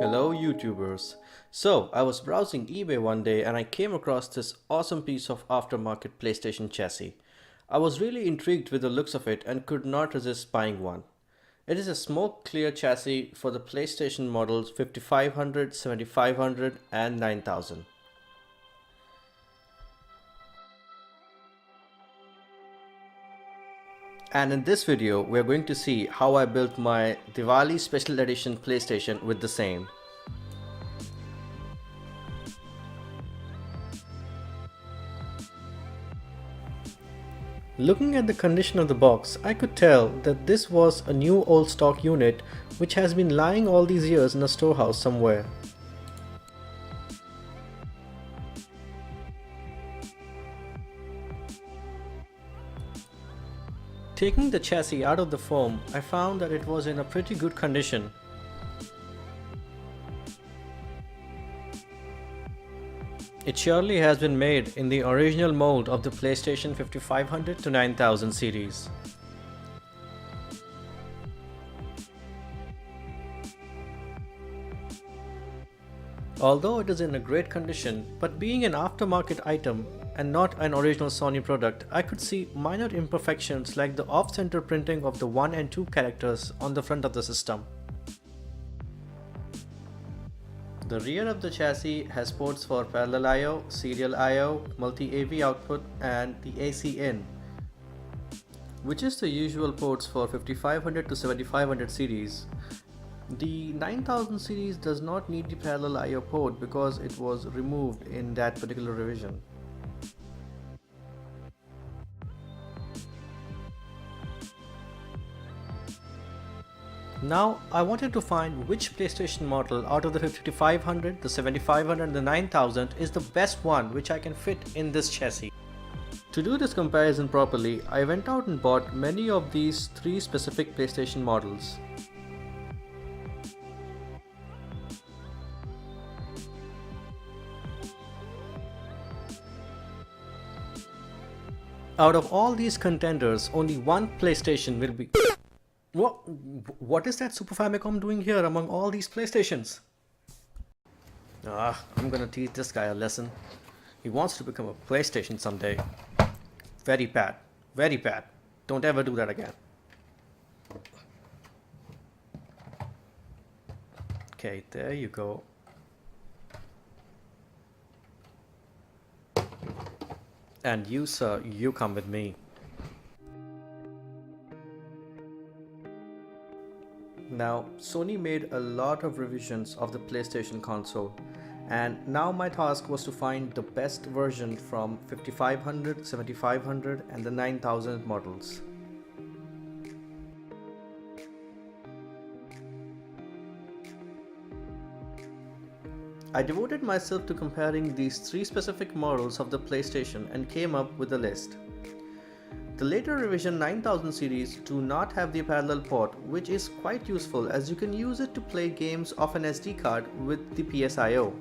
Hello YouTubers. So I was browsing eBay one day and I came across this awesome piece of aftermarket PlayStation chassis. I was really intrigued with the looks of it and could not resist buying one. It is a smoke clear chassis for the PlayStation models 5500, 7500 and 9000. And in this video we are going to see how I built my Diwali Special Edition PlayStation with the same. Looking at the condition of the box, I could tell that this was a new old stock unit which has been lying all these years in a storehouse somewhere. Taking the chassis out of the foam, I found that it was in a pretty good condition. It surely has been made in the original mold of the PlayStation 5500 to 9000 series. Although it is in a great condition, but being an aftermarket item and not an original Sony product, I could see minor imperfections like the off-center printing of the 1 and 2 characters on the front of the system. The rear of the chassis has ports for parallel I/O, serial I/O, multi-AV output and the AC in, which is the usual ports for 5500 to 7500 series. The 9000 series does not need the parallel I/O port because it was removed in that particular revision. Now I wanted to find which PlayStation model out of the 5500, the 7500 and the 9000 is the best one which I can fit in this chassis. To do this comparison properly, I went out and bought many of these three specific PlayStation models. Out of all these contenders, only one PlayStation will be... What is that Super Famicom doing here among all these PlayStations? I'm gonna teach this guy a lesson. He wants to become a PlayStation someday. Very bad. Very bad. Don't ever do that again. Okay, there you go. And you, sir, you come with me. Now, Sony made a lot of revisions of the PlayStation console, and now my task was to find the best version from 5500, 7500 and the 9000 models. I devoted myself to comparing these three specific models of the PlayStation and came up with a list. The later revision 9000 series do not have the parallel port, which is quite useful as you can use it to play games off an SD card with the PSIO.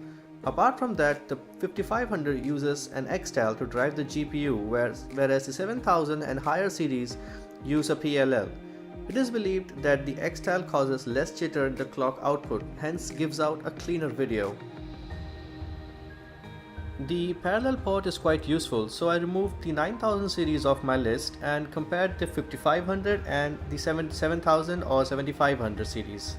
Apart from that, the 5500 uses an X-Tal to drive the GPU, whereas the 7000 and higher series use a PLL. It is believed that the X-Tal causes less jitter in the clock output, hence gives out a cleaner video. The parallel port is quite useful, so I removed the 9000 series off my list and compared the 5500 and the 7000 or 7500 series.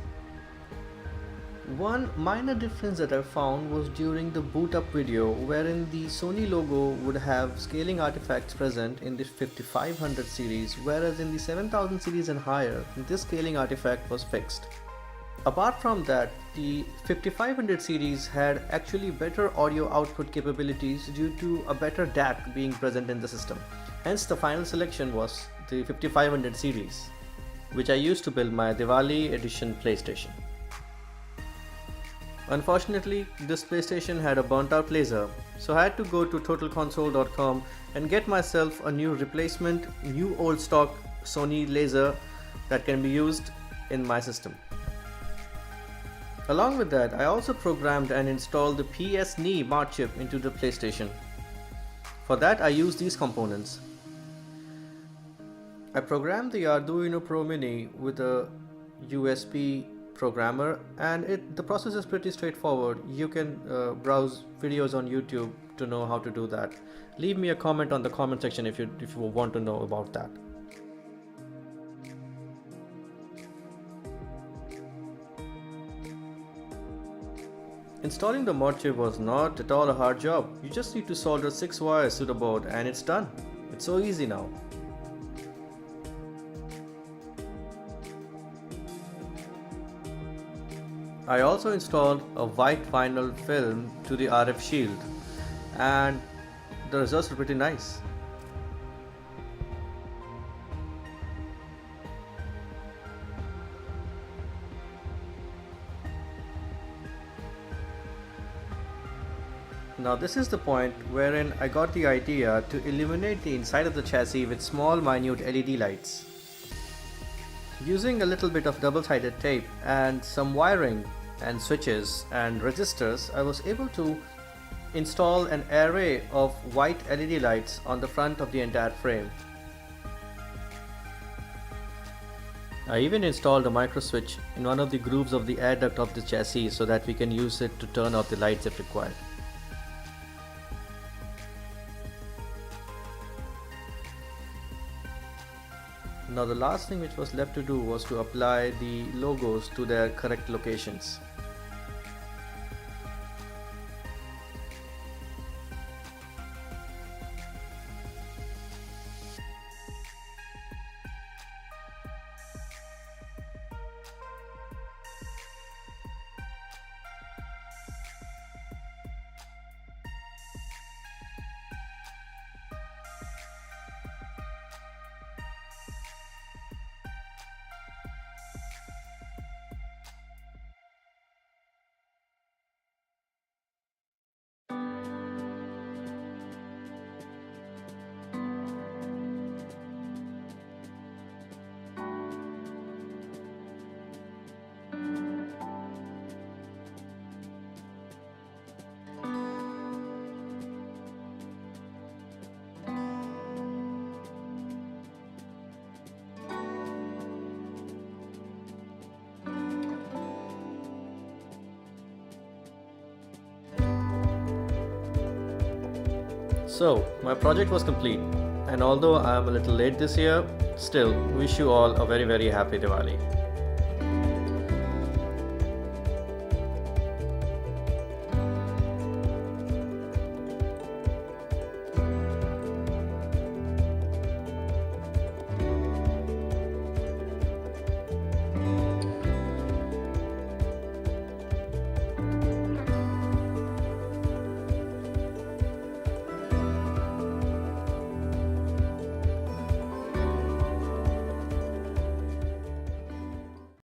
One minor difference that I found was during the boot up video, wherein the Sony logo would have scaling artifacts present in the 5500 series, whereas in the 7000 series and higher, this scaling artifact was fixed. Apart from that, the 5500 series had actually better audio output capabilities due to a better DAC being present in the system. Hence the final selection was the 5500 series, which I used to build my Diwali Edition PlayStation. Unfortunately, this PlayStation had a burnt out laser, so I had to go to totalconsole.com and get myself a new replacement, new old stock Sony laser that can be used in my system. Along with that, I also programmed and installed the PS-knee Mart chip into the PlayStation. For that, I used these components. I programmed the Arduino Pro Mini with a USB programmer, and the process is pretty straightforward. You can browse videos on YouTube to know how to do that. Leave me a comment on the comment section if you want to know about that. Installing the mod chip was not at all a hard job. You just need to solder 6 wires to the board and it's done. It's so easy now. I also installed a white vinyl film to the RF shield, and the results are pretty nice. Now this is the point wherein I got the idea to illuminate the inside of the chassis with small minute LED lights. Using a little bit of double-sided tape and some wiring and switches and resistors, I was able to install an array of white LED lights on the front of the entire frame. I even installed a micro switch in one of the grooves of the air duct of the chassis so that we can use it to turn off the lights if required. Now the last thing which was left to do was to apply the logos to their correct locations. So, my project was complete, and although I am a little late this year, still wish you all a very happy Diwali.